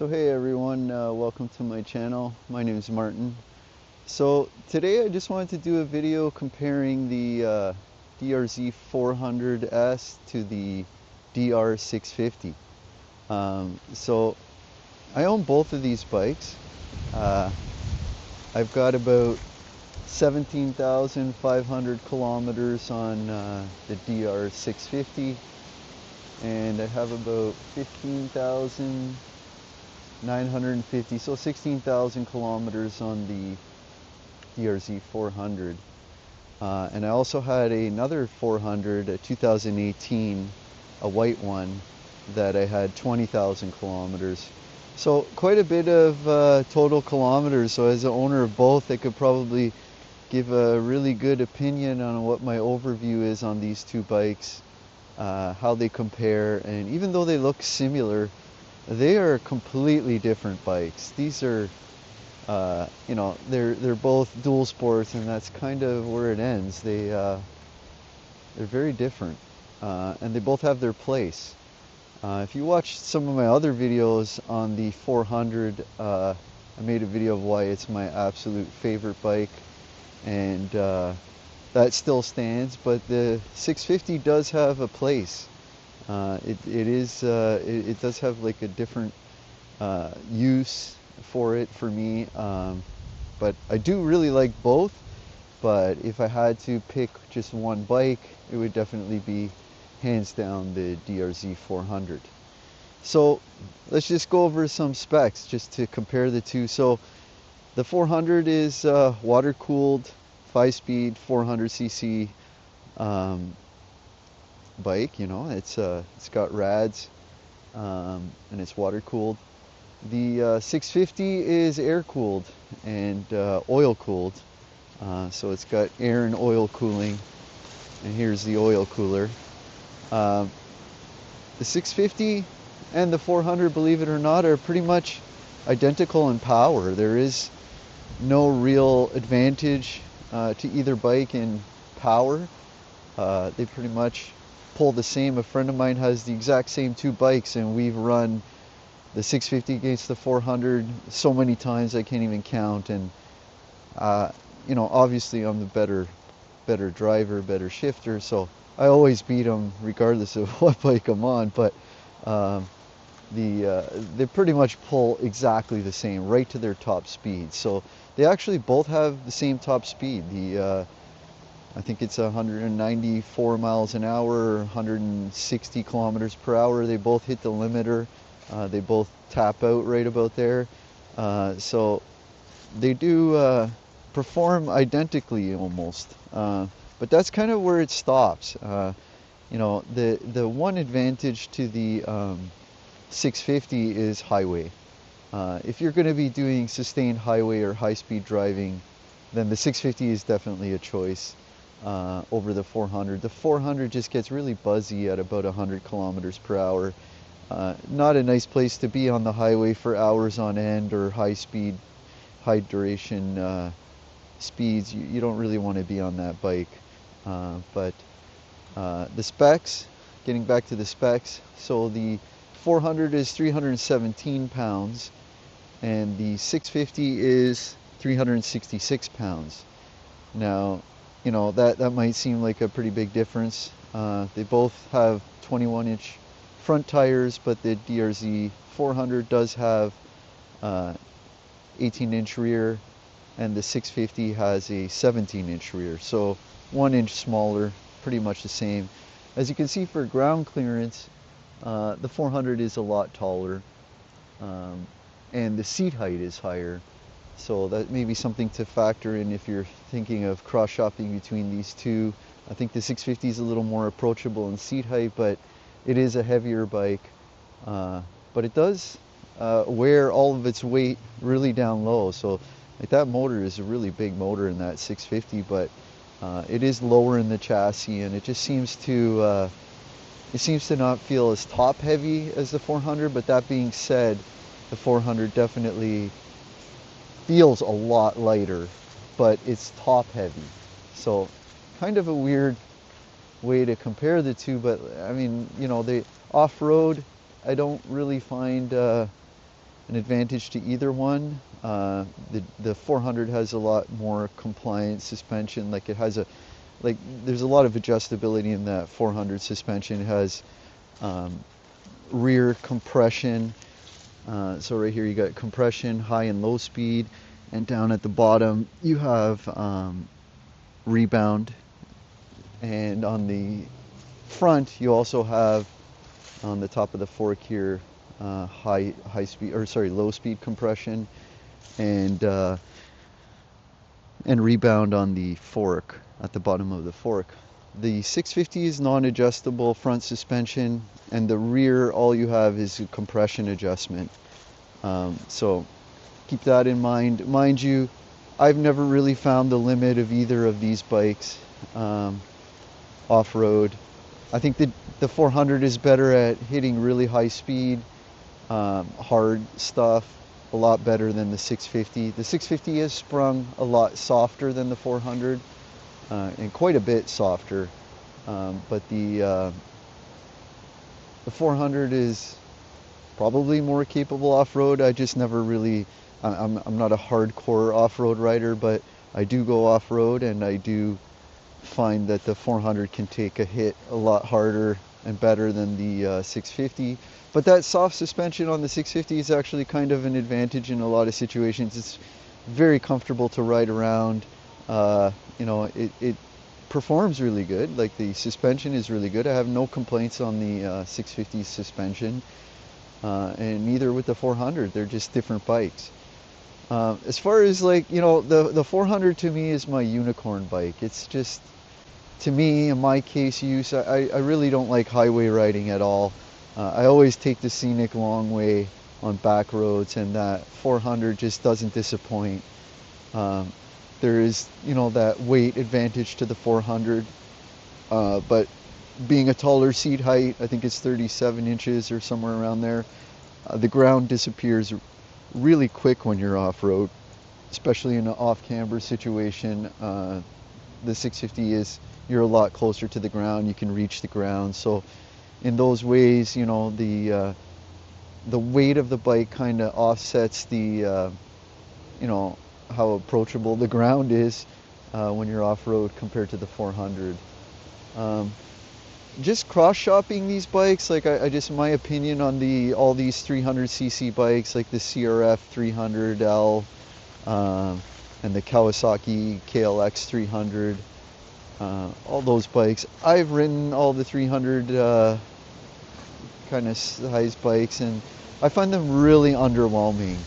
So hey everyone, welcome to my channel. My name is Martin. So today I just wanted to do a video comparing the DRZ400S to the DR650. So I own both of these bikes. I've got about 17,500 kilometers on the DR650, and I have about 15,950, so 16,000 kilometers on the DRZ400. And I also had another 400, a 2018, a white one, that I had 20,000 kilometers. So quite a bit of total kilometers. So as an owner of both, I could probably give a really good opinion on what my overview is on these two bikes, how they compare, and even though they look similar, they are completely different bikes. These are, they're both dual sports, and that's kind of where it ends. They're very different, and they both have their place. If you watch some of my other videos on the 400, I made a video of why it's my absolute favorite bike, and that still stands. But the 650 does have a place. It does have like a different use for it for me, but I do really like both. But if I had to pick just one bike, it would definitely be hands down the DRZ400. So let's just go over some specs just to compare the two. So the 400 is water cooled, 5-speed, 400cc bike. It's got rads, and it's water cooled. The 650 is air cooled and oil cooled, so it's got air and oil cooling, and here's the oil cooler. The 650 and the 400, believe it or not, are pretty much identical in power. There is no real advantage to either bike in power. They pretty much pull the same. A friend of mine has the exact same two bikes, and we've run the 650 against the 400 so many times I can't even count. And obviously I'm the better driver, better shifter, so I always beat them regardless of what bike I'm on. But they pretty much pull exactly the same, right to their top speed. So they actually both have the same top speed. I think it's 194 miles an hour, 160 kilometers per hour. They both hit the limiter. They both tap out right about there. So they do perform identically almost. But that's kind of where it stops. The one advantage to the 650 is highway. If you're going to be doing sustained highway or high-speed driving, then the 650 is definitely a choice over the 400. The 400 just gets really buzzy at about 100 kilometers per hour. Not a nice place to be on the highway for hours on end, or high-speed, high-duration speeds. You don't really want to be on that bike. But the specs, getting back to the specs, so the 400 is 317 pounds, and the 650 is 366 pounds. Now, that might seem like a pretty big difference. They both have 21-inch front tires, but the DRZ400 does have 18-inch rear, and the 650 has a 17-inch rear, so 1 inch smaller, pretty much the same. As you can see, for ground clearance, the 400 is a lot taller, and the seat height is higher. So that may be something to factor in if you're thinking of cross-shopping between these two. I think the 650 is a little more approachable in seat height, but it is a heavier bike. But it does wear all of its weight really down low. So like, that motor is a really big motor in that 650, but it is lower in the chassis, and it just seems to not feel as top heavy as the 400. But that being said, the 400 definitely feels a lot lighter, but it's top heavy. So kind of a weird way to compare the two. But I mean, the off-road, I don't really find an advantage to either one. The 400 has a lot more compliant suspension. Like it has there's a lot of adjustability in that 400 suspension. It has rear compression. So right here you got compression, high and low speed, and down at the bottom you have rebound. And on the front you also have on the top of the fork here low speed compression and rebound on the fork at the bottom of the fork. The 650 is non-adjustable front suspension, and the rear all you have is a compression adjustment. So keep that in mind. Mind you, I've never really found the limit of either of these bikes off-road. I think the 400 is better at hitting really high speed, hard stuff, a lot better than the 650. The 650 is sprung a lot softer than the 400, and quite a bit softer. But the 400 is probably more capable off-road. I just never really, I'm not a hardcore off-road rider, but I do go off-road, and I do find that the 400 can take a hit a lot harder and better than the 650. But that soft suspension on the 650 is actually kind of an advantage in a lot of situations. It's very comfortable to ride around. You know, it performs really good. Like the suspension is really good. I have no complaints on the 650 suspension, and neither with the 400. They're just different bikes. As far as like, you know, the 400 to me is my unicorn bike. It's just, to me, in my case use, I really don't like highway riding at all. I always take the scenic long way on back roads, and that 400 just doesn't disappoint. There is, you know, that weight advantage to the 400, but being a taller seat height, I think it's 37 inches or somewhere around there, the ground disappears really quick when you're off-road, especially in an off-camber situation. The 650 is, you're a lot closer to the ground, you can reach the ground. So in those ways, you know, the weight of the bike kind of offsets the, you know, how approachable the ground is when you're off-road compared to the 400. Just cross-shopping these bikes, like I just, my opinion on all these 300cc bikes, like the CRF 300L and the Kawasaki KLX 300, all those bikes. I've ridden all the 300 kind of size bikes, and I find them really underwhelming.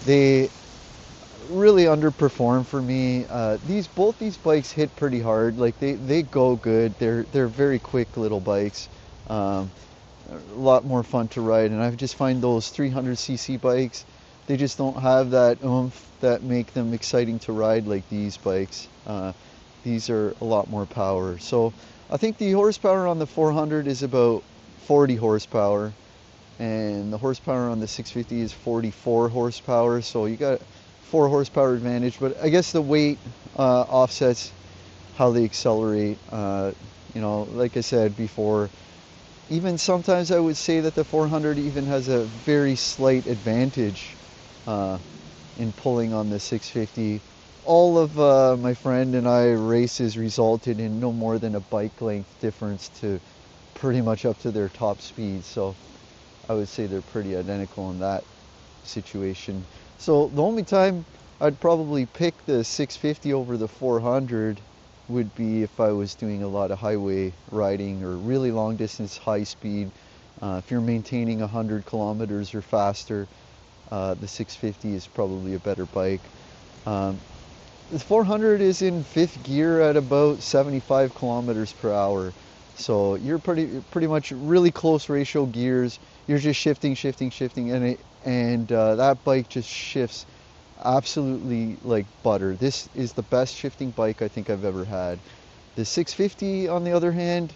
They really underperform for me. Both these bikes hit pretty hard. Like they go good. They're very quick little bikes. A lot more fun to ride, and I just find those 300cc bikes, they just don't have that oomph that make them exciting to ride like these bikes. These are a lot more power. So I think the horsepower on the 400 is about 40 horsepower, and the horsepower on the 650 is 44 horsepower. So you got 4 horsepower advantage, but I guess the weight offsets how they accelerate. You know, like I said before, even sometimes I would say that the 400 even has a very slight advantage in pulling on the 650. All of my friend and I races resulted in no more than a bike length difference to pretty much up to their top speed. So I would say they're pretty identical in that situation. So the only time I'd probably pick the 650 over the 400 would be if I was doing a lot of highway riding or really long distance high speed. If you're maintaining 100 kilometers or faster, the 650 is probably a better bike. The 400 is in 5th gear at about 75 kilometers per hour. So you're pretty much really close ratio gears. You're just shifting, and that bike just shifts absolutely like butter. This is the best shifting bike I think I've ever had. The 650, on the other hand,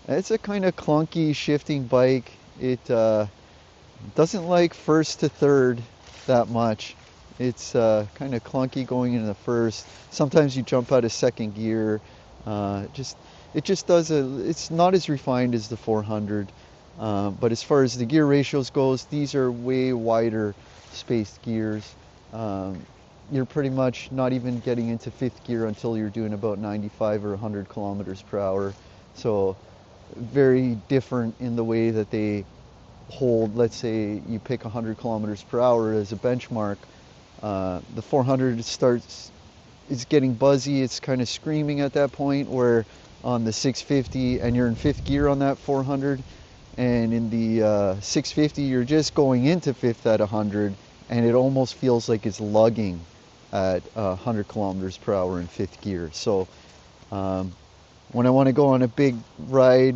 it's a kind of clunky shifting bike. It doesn't like first to third that much. It's kind of clunky going into the first. Sometimes you jump out of 2nd gear. It just does it's not as refined as the 400. But as far as the gear ratios goes, these are way wider spaced gears. You're pretty much not even getting into fifth gear until you're doing about 95 or 100 kilometers per hour. So very different in the way that they hold. Let's say you pick 100 kilometers per hour as a benchmark. The 400 it's getting buzzy, it's kind of screaming at that point, where on the 650 and you're in fifth gear on that 400, and in the 650 you're just going into fifth at 100, and it almost feels like it's lugging at 100 kilometers per hour in fifth gear. So when I want to go on a big ride,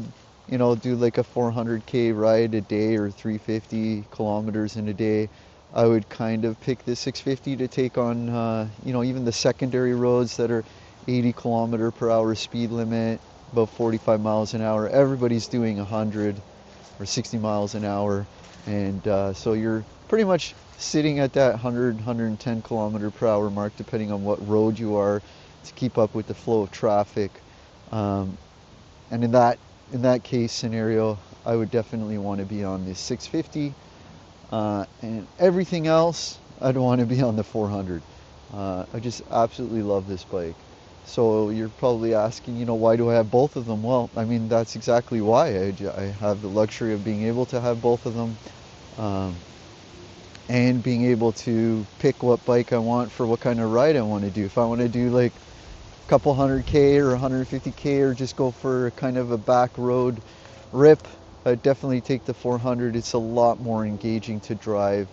you know, do like a 400k ride a day or 350 kilometers in a day, I would kind of pick the 650 to take on, you know, even the secondary roads that are 80 kilometer per hour speed limit, about 45 miles an hour. Everybody's doing 100 or 60 miles an hour, and so you're pretty much sitting at that 100, 110 kilometer per hour mark, depending on what road you are, to keep up with the flow of traffic. And in that case scenario, I would definitely want to be on the 650. And everything else, I'd want to be on the 400. I just absolutely love this bike. So you're probably asking, you know, why do I have both of them? Well, I mean, that's exactly why. I have the luxury of being able to have both of them, and being able to pick what bike I want for what kind of ride I want to do. If I want to do like a couple 100k or 150k, or just go for kind of a back road rip, I'd definitely take the 400. It's a lot more engaging to drive,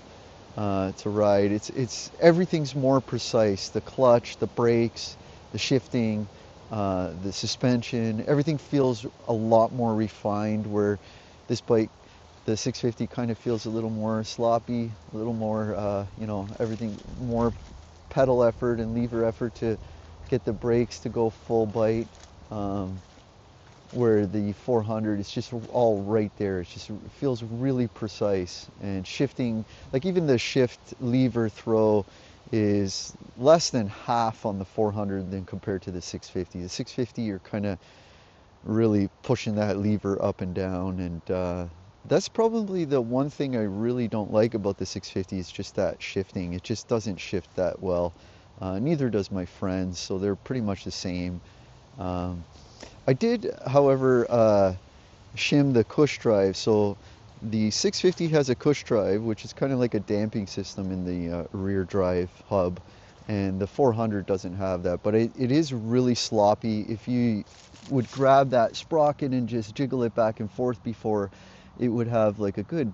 to ride. It's everything's more precise. The clutch, the brakes, the shifting, the suspension, everything feels a lot more refined, where this bike, the 650, kind of feels a little more sloppy, a little more, you know, everything more pedal effort and lever effort to get the brakes to go full bite, where the 400, it's just all right there. It feels really precise, and shifting, like even the shift lever throw is less than half on the 400 than compared to the 650. The 650, you're kind of really pushing that lever up and down, and that's probably the one thing I really don't like about the 650, is just that shifting. It just doesn't shift that well. Neither does my friends, so they're pretty much the same. I did, however, shim the Cush drive. So the 650 has a Cush drive, which is kind of like a damping system in the rear drive hub, and the 400 doesn't have that, but it is really sloppy. If you would grab that sprocket and just jiggle it back and forth before, it would have like a good,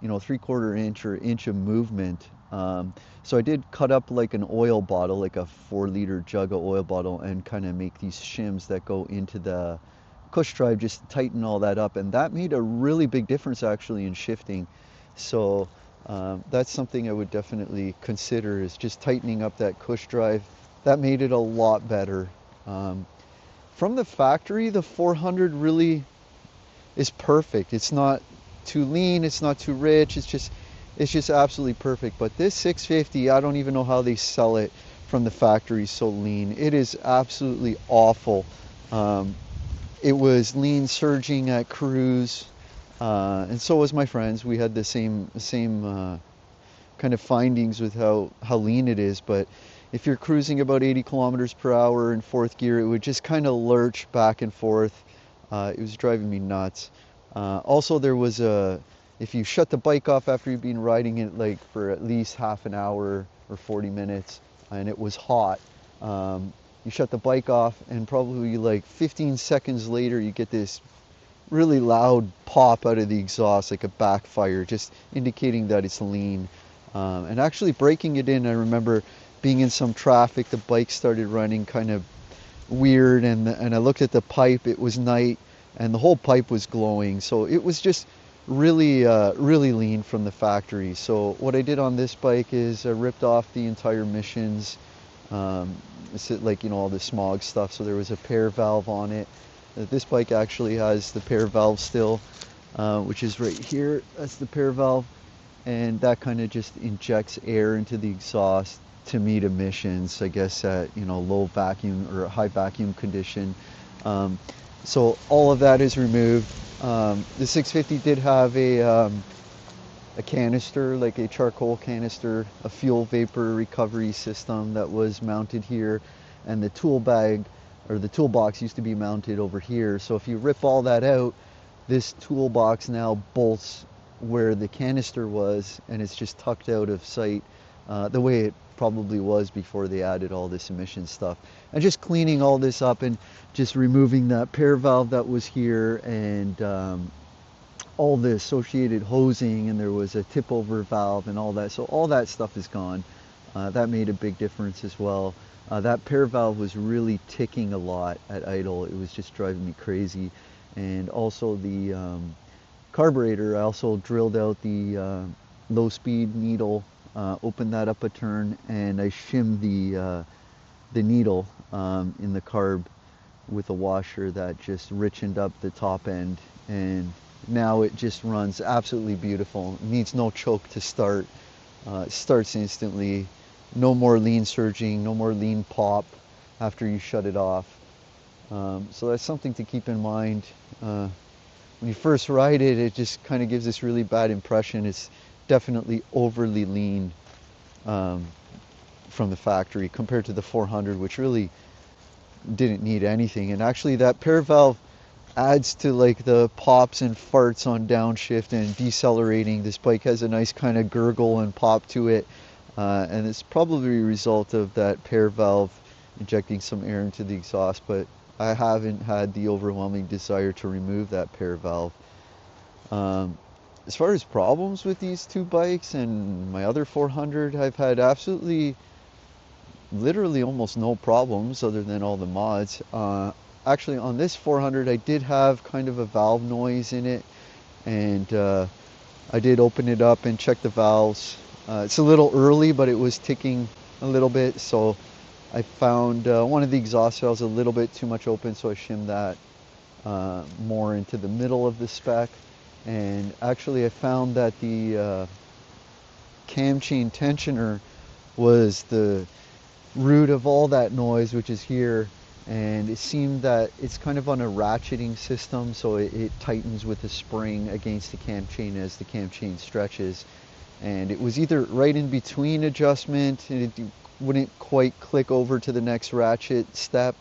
you know, 3/4 inch or inch of movement. So I did cut up like an oil bottle, like a 4-liter jug of oil bottle, and kind of make these shims that go into the Cush drive, just tighten all that up, and that made a really big difference actually in shifting. So that's something I would definitely consider, is just tightening up that Cush drive. That made it a lot better. From the factory, the 400 really is perfect. It's not too lean, it's not too rich, it's just absolutely perfect. But this 650, I don't even know how they sell it from the factory so lean. It is absolutely awful. It was lean surging at cruise, and so was my friends. We had the same kind of findings with how lean it is. But if you're cruising about 80 kilometers per hour in fourth gear, it would just kind of lurch back and forth. It was driving me nuts. Also, there was if you shut the bike off after you've been riding it like for at least half an hour or 40 minutes, and it was hot, you shut the bike off, and probably like 15 seconds later you get this really loud pop out of the exhaust, like a backfire, just indicating that it's lean. And actually breaking it in, I remember being in some traffic, the bike started running kind of weird, and I looked at the pipe, it was night, and the whole pipe was glowing. So it was just really really lean from the factory. So what I did on this bike is I ripped off the entire emissions, like, you know, all the smog stuff. So there was a pair valve on it. This bike actually has the pair valve still, which is right here. That's the pair valve, and that kind of just injects air into the exhaust to meet emissions, I guess, at, you know, low vacuum or high vacuum condition. So all of that is removed. The 650 did have a canister, like a charcoal canister, a fuel vapor recovery system that was mounted here, and the tool bag or the toolbox used to be mounted over here. So if you rip all that out, this toolbox now bolts where the canister was, and it's just tucked out of sight, the way it probably was before they added all this emission stuff. And just cleaning all this up and just removing that pair valve that was here, and all the associated hosing, and there was a tip over valve and all that. So all that stuff is gone. That made a big difference as well. That pair valve was really ticking a lot at idle. It was just driving me crazy. And also the carburetor, I also drilled out the low speed needle, opened that up a turn, and I shimmed the needle in the carb with a washer that just richened up the top end, and now it just runs absolutely beautiful. It needs no choke to start. It starts instantly. No more lean surging, no more lean pop after you shut it off. So that's something to keep in mind. When you first ride it, it just kind of gives this really bad impression. It's definitely overly lean from the factory compared to the 400, which really didn't need anything. And actually that pair valve adds to like the pops and farts on downshift and decelerating. This bike has a nice kind of gurgle and pop to it, and it's probably a result of that pair valve injecting some air into the exhaust, but I haven't had the overwhelming desire to remove that pair valve. As far as problems with these two bikes and my other 400, I've had absolutely literally almost no problems other than all the mods. Actually on this 400 I did have kind of a valve noise in it, and I did open it up and check the valves. It's a little early, but it was ticking a little bit, so I found one of the exhaust valves a little bit too much open, so I shimmed that more into the middle of the spec. And actually I found that the cam chain tensioner was the root of all that noise, which is here. And it seemed that it's kind of on a ratcheting system, so it tightens with a spring against the cam chain as the cam chain stretches. And it was either right in between adjustment, and it wouldn't quite click over to the next ratchet step.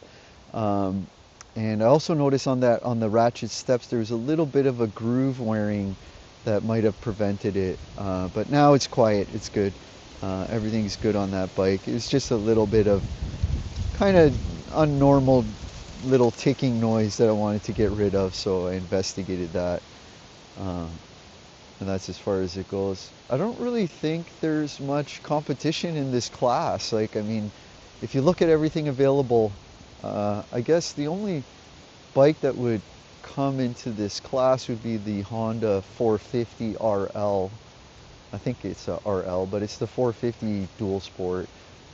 And I also noticed on the ratchet steps there was a little bit of a groove wearing that might have prevented it. But now it's quiet, it's good. Everything's good on that bike. It's just a little bit of kind of unnormal little ticking noise that I wanted to get rid of, so I investigated that. And that's as far as it goes. I don't really think there's much competition in this class. Like, I mean, if you look at everything available, I guess the only bike that would come into this class would be the Honda 450 RL. I think it's a RL, but it's the 450 dual sport.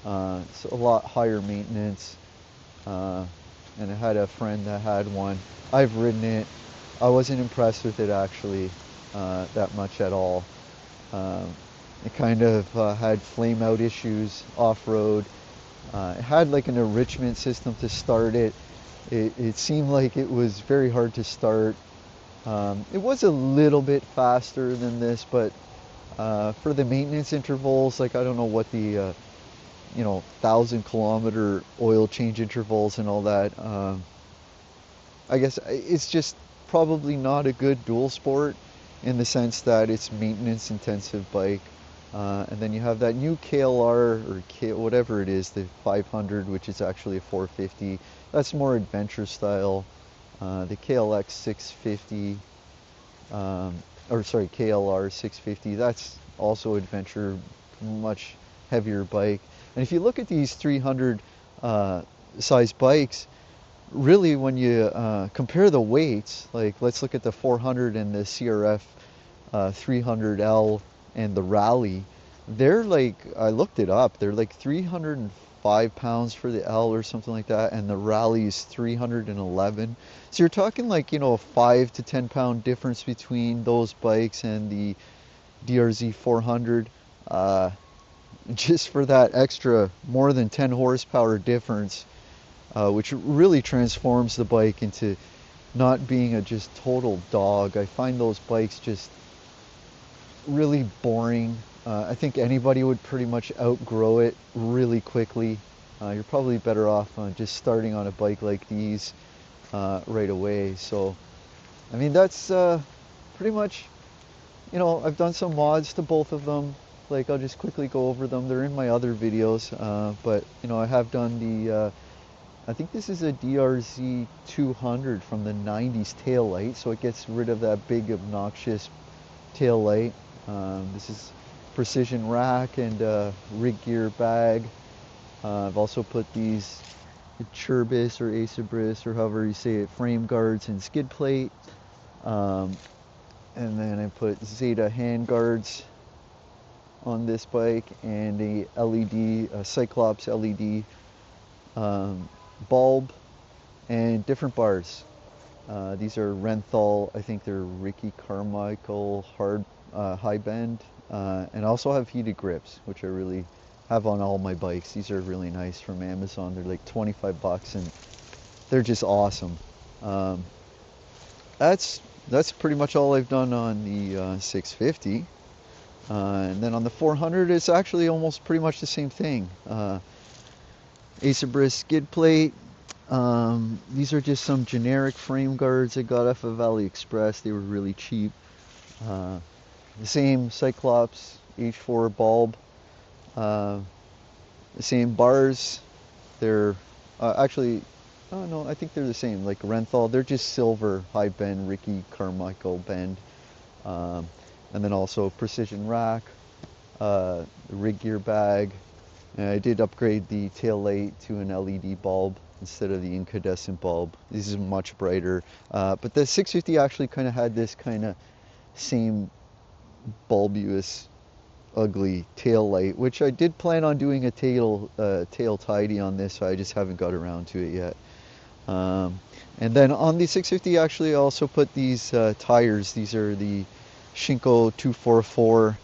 It's a lot higher maintenance. And I had a friend that had one. I've ridden it. I wasn't impressed with it actually that much at all. It kind of had flame out issues off-road. It had like an enrichment system to start it. It seemed like it was very hard to start. It was a little bit faster than this, but for the maintenance intervals, like I don't know what the 1,000-kilometer oil change intervals and all that. I guess it's just probably not a good dual sport in the sense that it's maintenance intensive bike. And then you have that new KLR or whatever it is, the 500, which is actually a 450. That's more adventure style. The KLX 650, KLR 650, that's also adventure, much heavier bike. And if you look at these 300 size bikes, really when you compare the weights, like let's look at the 400 and the CRF 300L and the Rally, they're like, I looked it up, they're like 305 pounds for the L or something like that, and the Rally is 311. So you're talking like, a 5 to 10 pound difference between those bikes and the DRZ400. Just for that extra more than 10 horsepower difference, which really transforms the bike into not being a just total dog. I find those bikes just really boring. I think anybody would pretty much outgrow it really quickly. You're probably better off just starting on a bike like these right away. So, I mean, that's pretty much, I've done some mods to both of them. Like, I'll just quickly go over them. They're in my other videos, but, I have done I think this is a DRZ400 from the 90s tail light, so it gets rid of that big obnoxious tail light. This is precision rack and rig gear bag. I've also put these Churbis or Acebris or however you say it, frame guards and skid plate. And then I put Zeta hand guards on this bike and a LED, a Cyclops LED bulb and different bars. These are Renthal, I think they're Ricky Carmichael high bend, and I also have heated grips, which I really have on all my bikes. These are really nice from Amazon. They're like 25 bucks and they're just awesome. That's pretty much all I've done on the 650. And then on the 400, it's actually almost pretty much the same thing. Acebris skid plate. These are just some generic frame guards I got off of AliExpress. They were really cheap. The same Cyclops H4 bulb. The same bars. They're actually, oh no, I think they're the same. Like Renthal, they're just silver high bend Ricky Carmichael bend. And then also precision rack, the rig gear bag. And I did upgrade the tail light to an LED bulb instead of the incandescent bulb. This is much brighter. But the 650 actually kind of had this kind of same bulbous, ugly tail light, which I did plan on doing a tail tidy on this, so I just haven't got around to it yet. And then on the 650, actually, I also put these tires. These are the Shinko 244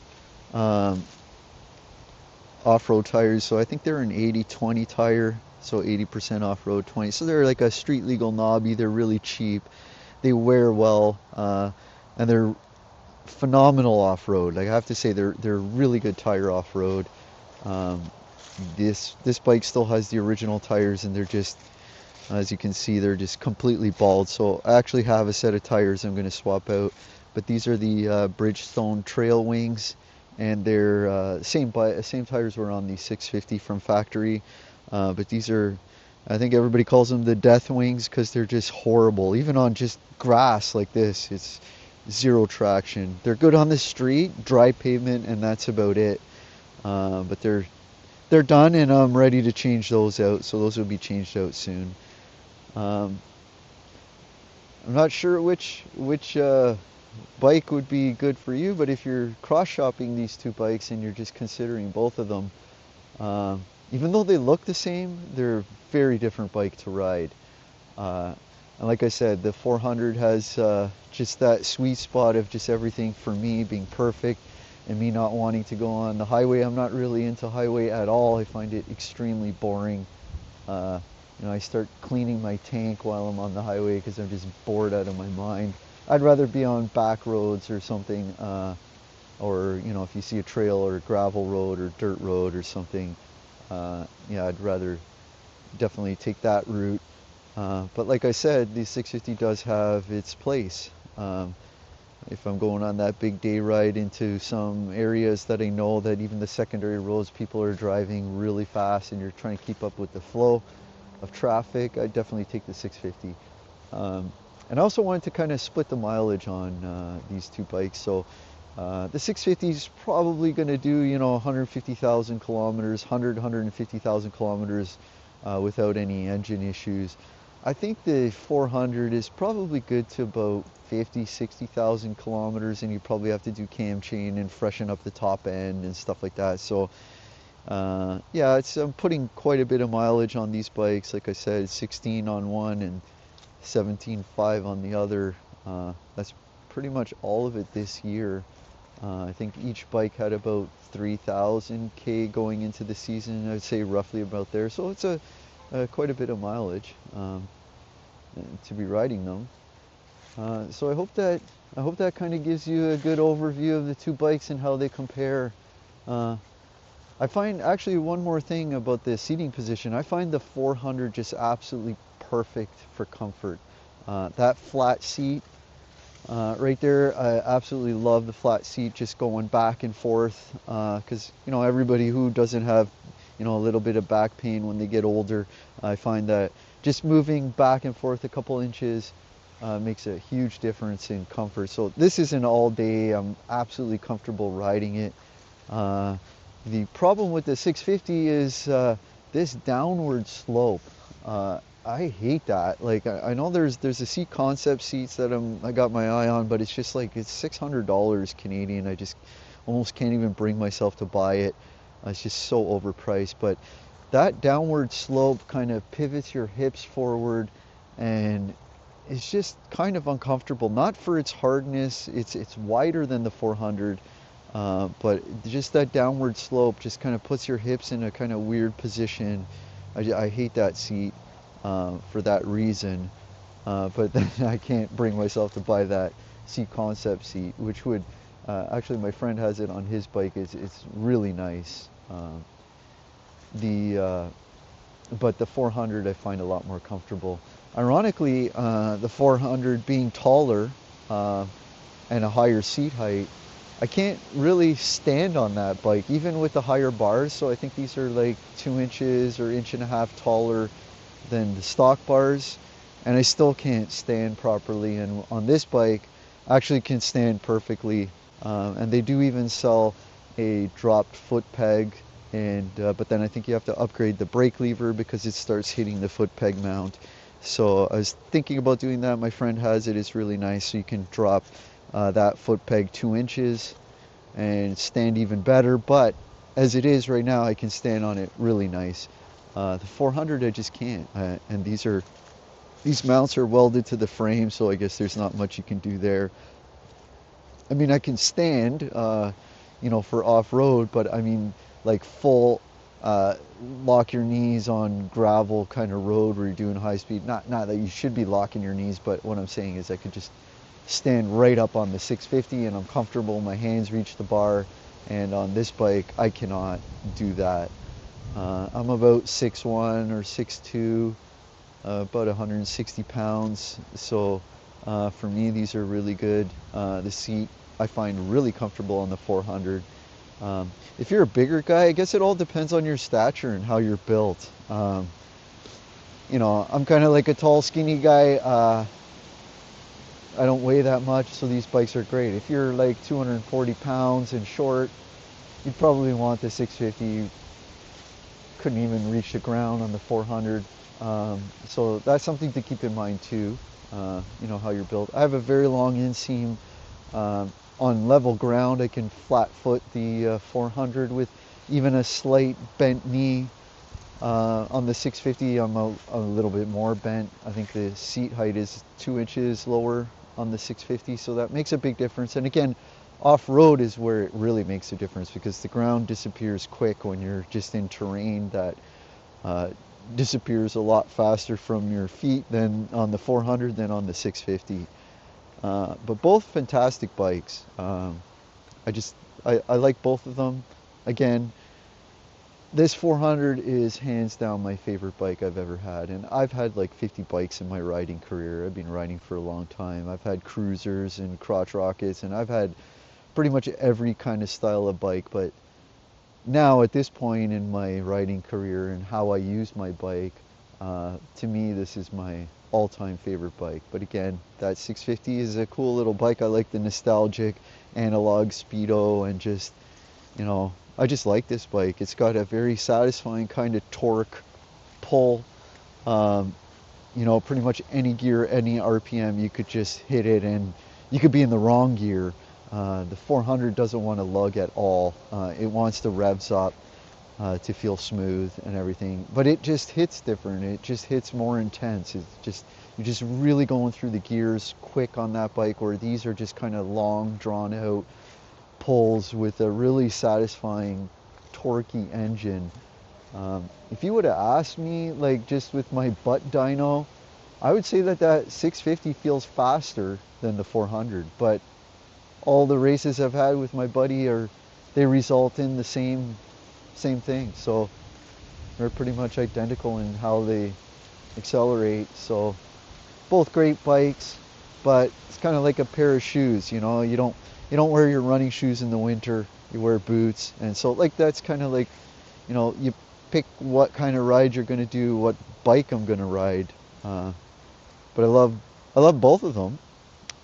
off-road tires. So I think they're an 80-20 tire, so 80% off-road, 20. So they're like a street legal knobby. They're really cheap. They wear well, and they're phenomenal off-road. Like I have to say, they're really good tire off-road. This bike still has the original tires, and they're just, as you can see, they're just completely bald. So I actually have a set of tires I'm going to swap out. But these are the Bridgestone Trail Wings, and they're same tires were on the 650 from factory. But these are, I think everybody calls them the death wings because they're just horrible. Even on just grass like this, it's zero traction. They're good on the street, dry pavement, and that's about it. But they're done, and I'm ready to change those out. So those will be changed out soon. I'm not sure which bike would be good for you, but if you're cross-shopping these two bikes and you're just considering both of them, even though they look the same, they're a very different bike to ride. And like I said, the 400 has just that sweet spot of just everything for me being perfect and me not wanting to go on the highway. I'm not really into highway at all. I find it extremely boring. I start cleaning my tank while I'm on the highway because I'm just bored out of my mind. I'd rather be on back roads or something, or if you see a trail or a gravel road or dirt road or something, I'd rather definitely take that route. But like I said, the 650 does have its place. If I'm going on that big day ride into some areas that I know that even the secondary roads people are driving really fast and you're trying to keep up with the flow of traffic, I definitely take the 650. And I also wanted to kind of split the mileage on these two bikes. So the 650 is probably going to do 150,000 kilometers, 150,000 kilometers without any engine issues. I think the 400 is probably good to about 50,000-60,000 kilometers, and you probably have to do cam chain and freshen up the top end and stuff like that. So I'm putting quite a bit of mileage on these bikes. Like I said, 16 on one and 17.5 on the other. That's pretty much all of it this year. I think each bike had about 3,000 K going into the season. I'd say roughly about there. So it's quite a bit of mileage to be riding them. So I hope that kind of gives you a good overview of the two bikes and how they compare. Uh, I find actually one more thing about the seating position. I find the 400 just absolutely perfect for comfort. That flat seat right there, I absolutely love the flat seat, just going back and forth. Because you know, everybody who doesn't have, you know, a little bit of back pain when they get older, I find that just moving back and forth a couple inches makes a huge difference in comfort. So this is an all day. I'm absolutely comfortable riding it. The problem with the 650 is this downward slope. I hate that. Like I know there's a seat concept seats that I got my eye on, but it's just like it's $600 Canadian. I just almost can't even bring myself to buy it. It's just so overpriced. But that downward slope kind of pivots your hips forward, and it's just kind of uncomfortable. Not for its hardness. It's wider than the 400. But just that downward slope just kind of puts your hips in a kind of weird position. I hate that seat for that reason. But then I can't bring myself to buy that seat concept seat, which would actually, my friend has it on his bike. It's really nice. But the 400 I find a lot more comfortable. Ironically, the 400 being taller and a higher seat height, I can't really stand on that bike, even with the higher bars. So I think these are like 2 inches or inch and a half taller than the stock bars, and I still can't stand properly. And on this bike, I actually can stand perfectly. And they do even sell a dropped foot peg, and but then I think you have to upgrade the brake lever because it starts hitting the foot peg mount. So I was thinking about doing that. My friend has it. It's really nice. So you can drop that foot peg 2 inches and stand even better. But as it is right now, I can stand on it really nice. The 400 I just can't. And these mounts are welded to the frame, so I guess there's not much you can do there. I mean, I can stand, you know, for off-road, but I mean, like full lock your knees on gravel kind of road where you're doing high speed. Not that you should be locking your knees, but what I'm saying is I could just stand right up on the 650 and I'm comfortable. My hands reach the bar, and on this bike I cannot do that. I'm about 6'1" or 6'2", about 160 pounds. So for me, these are really good. The seat I find really comfortable on the 400. If you're a bigger guy, I guess it all depends on your stature and how you're built. You know, I'm kind of like a tall, skinny guy. I don't weigh that much, so these bikes are great. If you're like 240 pounds and short, you'd probably want the 650. You couldn't even reach the ground on the 400. So that's something to keep in mind too. You know, how you're built. I have a very long inseam. On level ground, I can flat foot the 400 with even a slight bent knee. On the 650, I'm a little bit more bent. I think the seat height is 2 inches lower on the 650, so that makes a big difference. And again, off-road is where it really makes a difference, because the ground disappears quick when you're just in terrain that disappears a lot faster from your feet than on the 400 than on the 650. But both fantastic bikes. I like both of them. Again, this 400 is hands down my favorite bike I've ever had, and I've had like 50 bikes in my riding career. I've been riding for a long time. I've had cruisers and crotch rockets, and I've had pretty much every kind of style of bike. But now at this point in my riding career and how I use my bike, to me this is my all-time favorite bike. But again, that 650 is a cool little bike. I like the nostalgic analog speedo, and just, you know, I just like this bike. It's got a very satisfying kind of torque pull. You know, pretty much any gear, any RPM, you could just hit it, and you could be in the wrong gear. The 400 doesn't want to lug at all. It wants the revs up to feel smooth and everything, but it just hits different. It just hits more intense. It's just, you're just really going through the gears quick on that bike, where these are just kind of long, drawn out pulls with a really satisfying torquey engine. If you would have asked me, like, just with my butt dyno, I would say that that 650 feels faster than the 400, but all the races I've had with my buddy they result in the same thing. So they're pretty much identical in how they accelerate. So both great bikes, but it's kind of like a pair of shoes. You don't wear your running shoes in the winter. You wear boots, and so like that's kind of like, you pick what kind of ride you're going to do, what bike I'm going to ride. But I love both of them.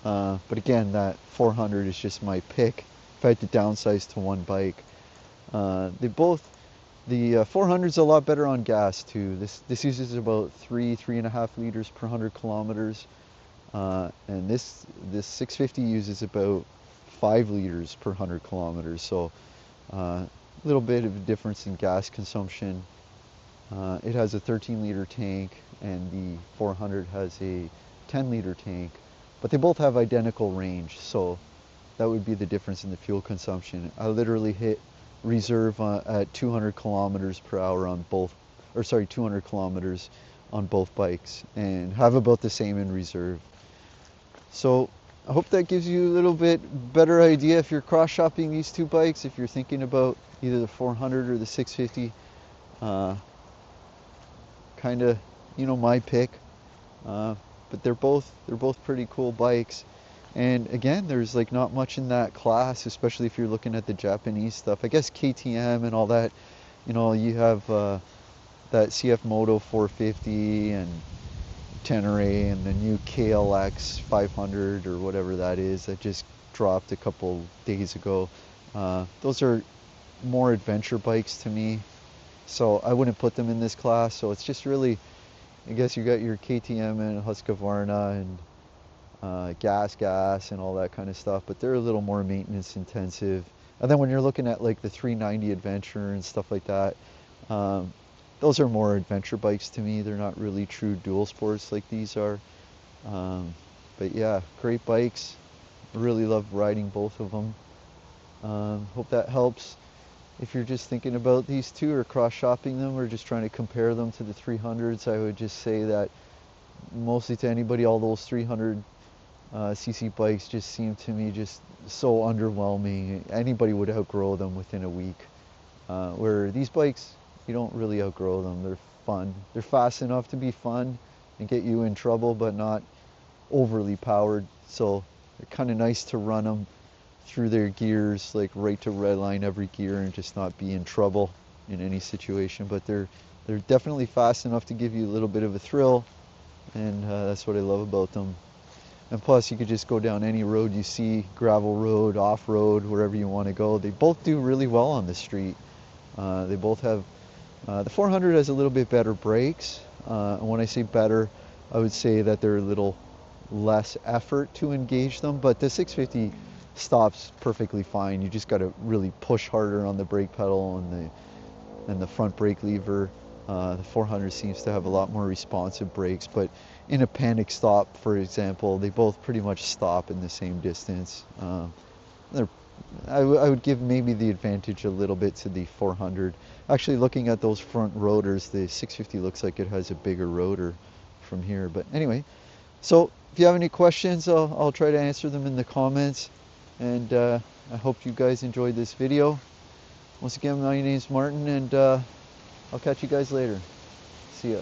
But again, that 400 is just my pick. If I had to downsize to one bike, the 400 is a lot better on gas too. This uses about 3.5 liters per 100 kilometers, and this 650 uses about 5 liters per 100 kilometers. So a little bit of a difference in gas consumption. It has a 13-liter tank, and the 400 has a 10-liter tank, but they both have identical range, so that would be the difference in the fuel consumption. I literally hit reserve at 200 kilometers per hour on both, or sorry, 200 kilometers on both bikes, and have about the same in reserve. So I hope that gives you a little bit better idea if you're cross-shopping these two bikes, if you're thinking about either the 400 or the 650. Kind of, my pick. But they're both pretty cool bikes. And again, there's like not much in that class, especially if you're looking at the Japanese stuff. I guess KTM and all that, you have that CF Moto 450 and Tenere and the new KLX 500 or whatever that is that just dropped a couple days ago. Those are more adventure bikes to me, so I wouldn't put them in this class. So it's just really, I guess you got your KTM and Husqvarna and gas and all that kind of stuff, but they're a little more maintenance intensive. And then when you're looking at like the 390 Adventure and stuff like that, those are more adventure bikes to me. They're not really true dual sports like these are. But yeah, great bikes. I really love riding both of them. Hope that helps. If you're just thinking about these two or cross-shopping them or just trying to compare them to the 300s, I would just say that mostly to anybody, all those 300 cc bikes just seem to me just so underwhelming. Anybody would outgrow them within a week. Where these bikes, you don't really outgrow them. They're fun. They're fast enough to be fun and get you in trouble, but not overly powered. So they're kind of nice to run them through their gears, like right to redline every gear and just not be in trouble in any situation. But they're definitely fast enough to give you a little bit of a thrill, and that's what I love about them. And plus, you could just go down any road you see, gravel road, off-road, wherever you want to go. They both do really well on the street. They both have, the 400 has a little bit better brakes. And when I say better, I would say that they're a little less effort to engage them, but the 650 stops perfectly fine. You just got to really push harder on the brake pedal and the front brake lever. The 400 seems to have a lot more responsive brakes, but in a panic stop, for example, they both pretty much stop in the same distance. I would give maybe the advantage a little bit to the 400. Actually, looking at those front rotors, the 650 looks like it has a bigger rotor from here. But anyway, so if you have any questions, I'll try to answer them in the comments. And I hope you guys enjoyed this video. Once again, my name's Martin, and I'll catch you guys later. See ya.